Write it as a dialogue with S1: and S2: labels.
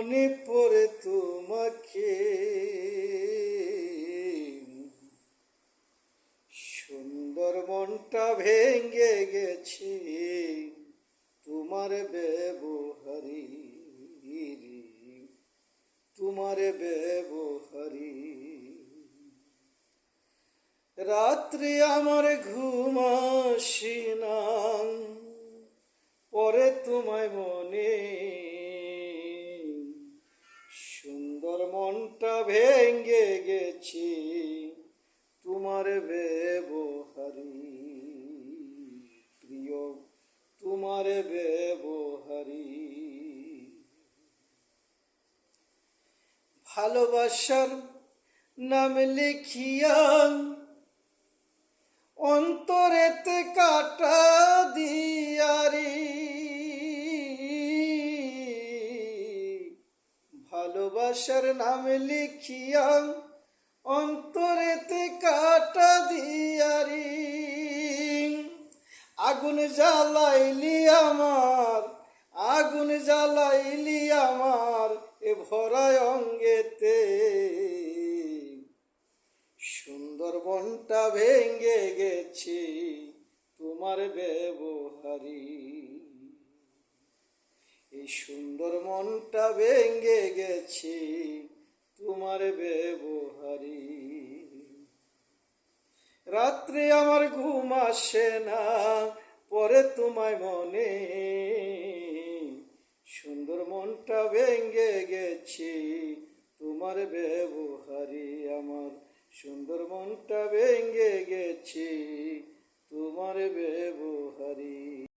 S1: মনে পড়ে তোমাকে, সুন্দর মনটা ভেঙে গেছে তোমার ব্যবহারে, তোমার ব্যবহারে। রাত্রি আমার ঘুম আসে না, পরে তোমায় মনে, সুন্দর মনটা ভেঙে গেছে তোমার ব্যবহারে, প্রিয় তোমার ব্যবহারে। ভালোবাসার নাম লিখিয়া অন্তরেতে কাটা দিয়ারি, ভালোবাসার নাম লিখিয়া অন্তরেতে কাটা দিয়ারি। আগুন জ্বালাইলি আমার, আগুন জ্বালাইলি আমার এ ভরা অঙ্গেতে, সুন্দর মনটা ভেঙে গেছে তোমার ব্যবহারে, এই সুন্দর মনটা ভেঙে গেছে তোমার ব্যবহারে। রাত্রে আমার ঘুম আসে না, পরে তোমায় মনে, সুন্দর মনটা ভেঙে গেছে তোমার ব্যবহারে। আমার সুন্দর মনটা ভেঙে গেছে তোমার ব্যবহারে।